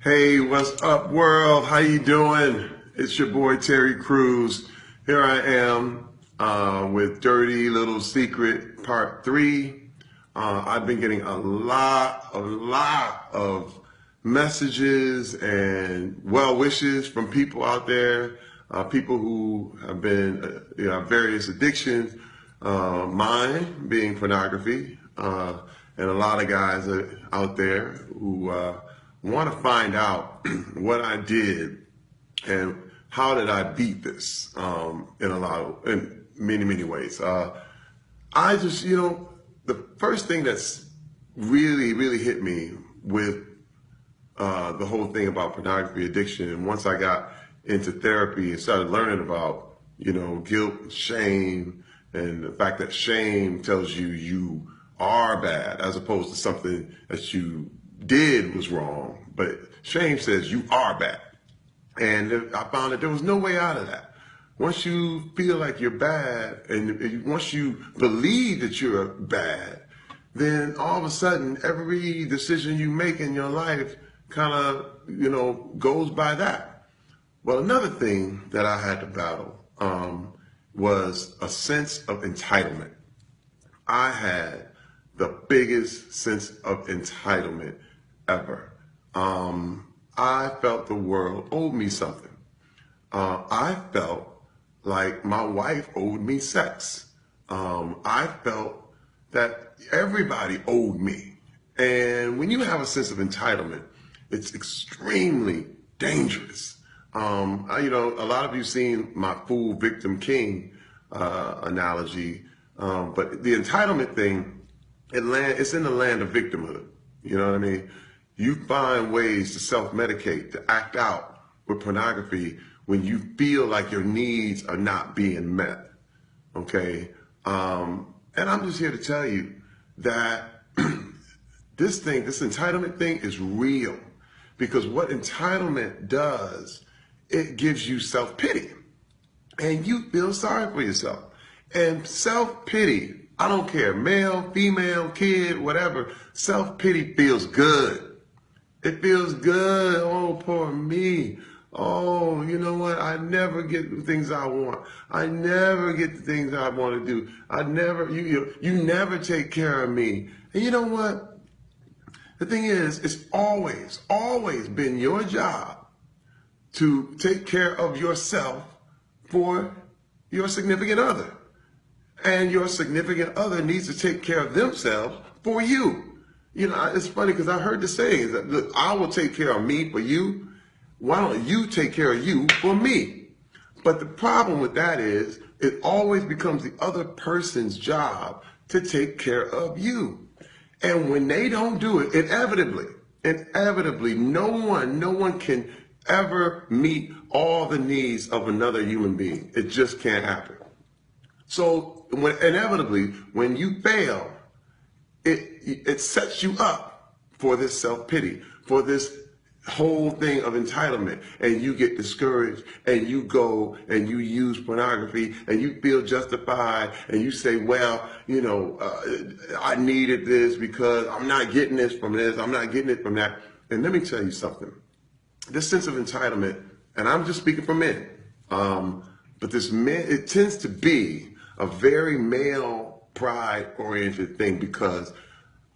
Hey, what's up, world? How you doing? It's your boy Terry Crews. Here I am with Dirty Little Secret Part 3. I've been getting a lot of messages and well wishes from people out there, people who have been, various addictions, mine being pornography, and a lot of guys out there who want to find out what I did and how did I beat this in many ways. I just, the first thing that's really hit me with the whole thing about pornography addiction, and once I got into therapy and started learning about, guilt, shame, and the fact that shame tells you you are bad as opposed to something that you did was wrong, but shame says you are bad. And I found that there was no way out of that. Once you feel like you're bad, and once you believe that you're bad, then all of a sudden every decision you make in your life kind of, goes by that. Well, another thing that I had to battle was a sense of entitlement. I had the biggest sense of entitlement ever. I felt the world owed me something. I felt like my wife owed me sex. I felt that everybody owed me. And when you have a sense of entitlement, it's extremely dangerous. A lot of you seen my fool, victim, king analogy, but the entitlement thing, it's in the land of victimhood. You know what I mean? You find ways to self-medicate, to act out with pornography when you feel like your needs are not being met. Okay? And I'm just here to tell you that this entitlement thing is real. Because what entitlement does, it gives you self-pity. And you feel sorry for yourself. And self-pity, I don't care, male, female, kid, whatever, self-pity feels good. It feels good. Oh, poor me. Oh, you know what? I never get the things I want. I never get the things I want to do. You never take care of me. And you know what? The thing is, it's always been your job to take care of yourself for your significant other. And your significant other needs to take care of themselves for you. It's funny because I heard the saying that, look, I will take care of me for you. Why don't you take care of you for me? But the problem with that is it always becomes the other person's job to take care of you. And when they don't do it, inevitably, no one can ever meet all the needs of another human being. It just can't happen. So inevitably, when you fail, it sets you up for this self-pity, for this whole thing of entitlement, and you get discouraged, and you go and you use pornography, and you feel justified, and you say, well, I needed this because I'm not getting this from this, I'm not getting it from that. And let me tell you something. This sense of entitlement, and I'm just speaking for men, but it tends to be a very male pride-oriented thing because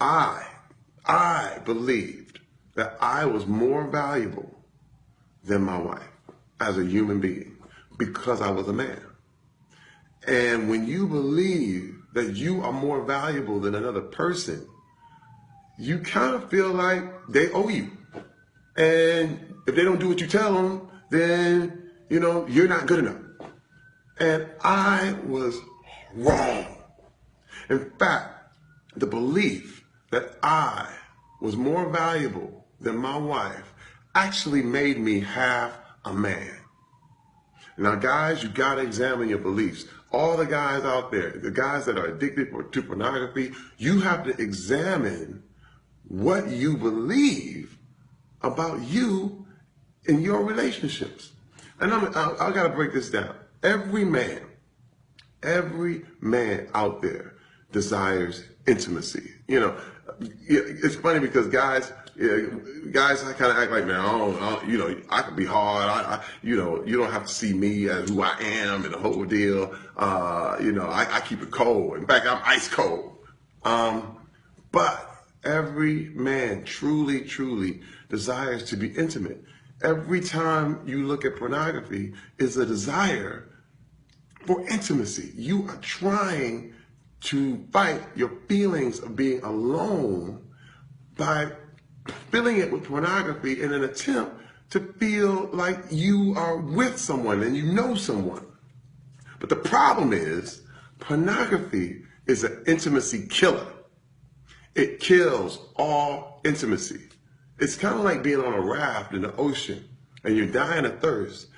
I believed that I was more valuable than my wife as a human being because I was a man. And when you believe that you are more valuable than another person, you kind of feel like they owe you. And if they don't do what you tell them, then, you're not good enough. And I was wrong. In fact, the belief that I was more valuable than my wife actually made me half a man. Now, guys, you got to examine your beliefs. All the guys out there, the guys that are addicted to pornography, you have to examine what you believe about you in your relationships. And I got to break this down. Every man out there desires intimacy. It's funny because guys, guys, I kind of act like, man, I can be hard. You don't have to see me as who I am and the whole deal. I keep it cold. In fact, I'm ice cold. But every man truly, truly desires to be intimate. Every time you look at pornography is a desire for intimacy. You are trying to fight your feelings of being alone by filling it with pornography in an attempt to feel like you are with someone and you know someone. But the problem is, pornography is an intimacy killer. It kills all intimacy. It's kind of like being on a raft in the ocean and you're dying of thirst.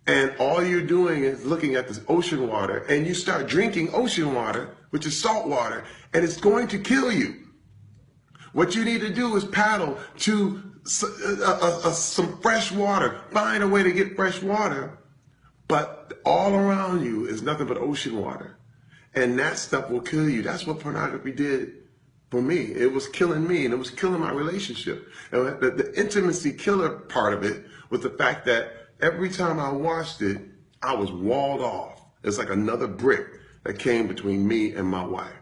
And all you're doing is looking at this ocean water and you start drinking ocean water, which is salt water, and it's going to kill you. What you need to do is paddle to some fresh water, find a way to get fresh water, but all around you is nothing but ocean water. And that stuff will kill you. That's what pornography did for me. It was killing me and it was killing my relationship. And the intimacy killer part of it was the fact that every time I watched it, I was walled off. It's like another brick that came between me and my wife.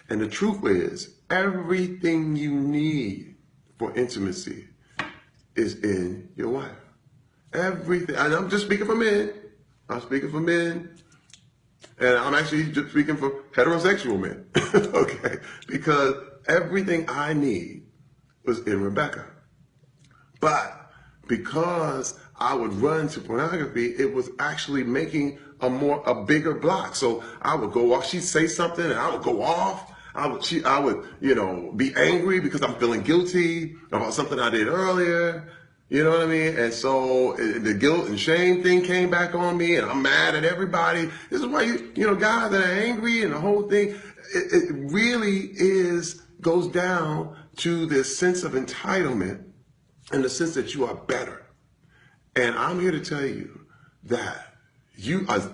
And the truth is, everything you need for intimacy is in your wife. Everything. And I'm just speaking for men. I'm speaking for men. And I'm actually just speaking for heterosexual men. Okay? Because everything I need was in Rebecca. But because I would run to pornography, it was actually making a bigger block. So I would go off. She'd say something and I would go off. I would, be angry because I'm feeling guilty about something I did earlier. You know what I mean? And so the guilt and shame thing came back on me, and I'm mad at everybody. This is why guys that are angry and the whole thing. It really goes down to this sense of entitlement and the sense that you are better. And I'm here to tell you that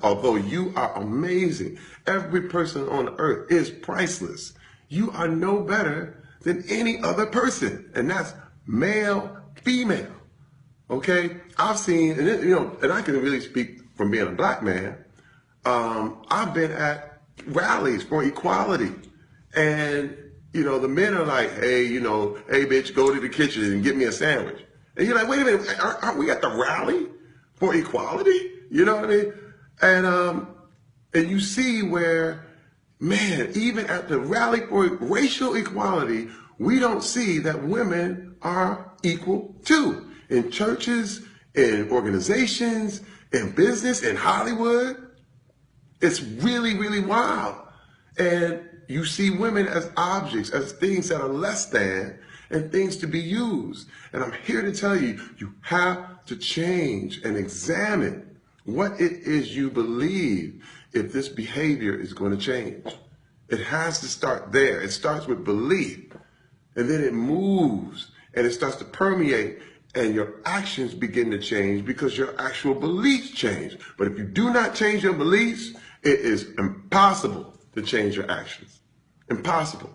although you are amazing, every person on earth is priceless. You are no better than any other person, and that's male, female. Okay, I've seen, and I can really speak from being a black man. I've been at rallies for equality, and the men are like, hey, hey, bitch, go to the kitchen and get me a sandwich. And you're like, wait a minute, aren't we at the rally for equality? You know what I mean? And you see where, man, even at the rally for racial equality, we don't see that women are equal too. In churches, in organizations, in business, in Hollywood. It's really, really wild. And you see women as objects, as things that are less than, and things to be used. And I'm here to tell you, you have to change and examine what it is you believe if this behavior is going to change. It has to start there. It starts with belief, and then it moves, and it starts to permeate, and your actions begin to change because your actual beliefs change. But if you do not change your beliefs, it is impossible to change your actions. Impossible.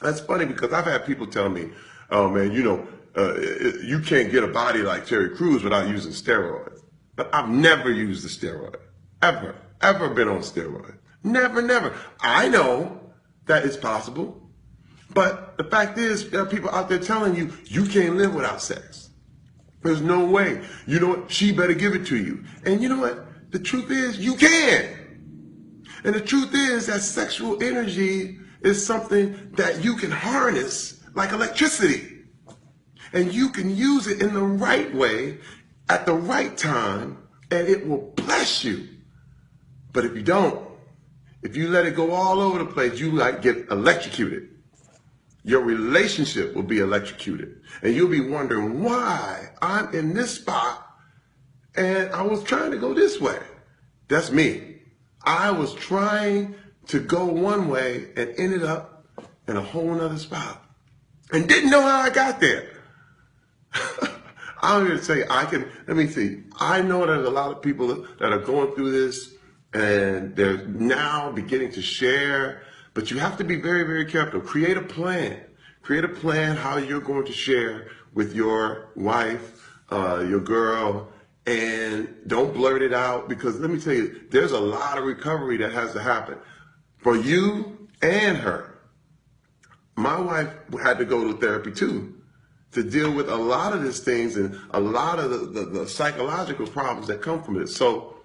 That's funny because I've had people tell me, oh man, you can't get a body like Terry Crews without using steroids. But I've never used a steroid. Ever been on steroids. Never. I know that it's possible. But the fact is, there are people out there telling you, you can't live without sex. There's no way. You know what? She better give it to you. And you know what? The truth is, you can. And the truth is that sexual energy is something that you can harness like electricity. And you can use it in the right way at the right time, and it will bless you. But if you don't, if you let it go all over the place, you get electrocuted. Your relationship will be electrocuted. And you'll be wondering why I'm in this spot and I was trying to go this way. That's me. I was trying to go one way and ended up in a whole nother spot and didn't know how I got there. I'm here to tell you, let me see. I know there's a lot of people that are going through this and they're now beginning to share. But you have to be very, very careful. Create a plan. Create a plan how you're going to share with your wife, your girl, and don't blurt it out, because let me tell you, there's a lot of recovery that has to happen for you and her. My wife had to go to therapy too to deal with a lot of these things and a lot of the psychological problems that come from it. So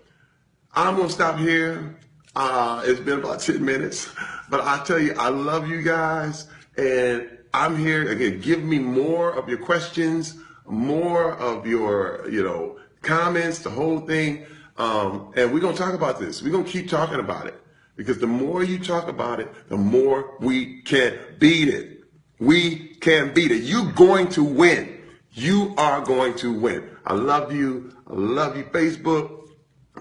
I'm going to stop here. It's been about 10 minutes, but I tell you, I love you guys, and I'm here again. Give me more of your questions, more of your, comments, the whole thing. And we're going to talk about this. We're going to keep talking about it, because the more you talk about it, the more we can beat it. We can beat it. You're going to win. You are going to win. I love you. I love you, Facebook.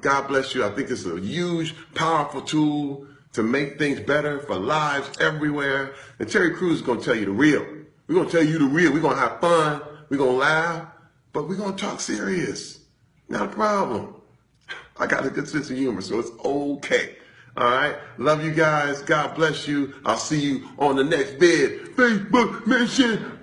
God bless you. I think it's a huge, powerful tool to make things better for lives everywhere. And Terry Crews is going to tell you the real. We're going to tell you the real. We're going to have fun. We're going to laugh, but we're going to talk serious. Not a problem. I got a good sense of humor, so it's okay. All right. Love you guys. God bless you. I'll see you on the next vid. Facebook mention.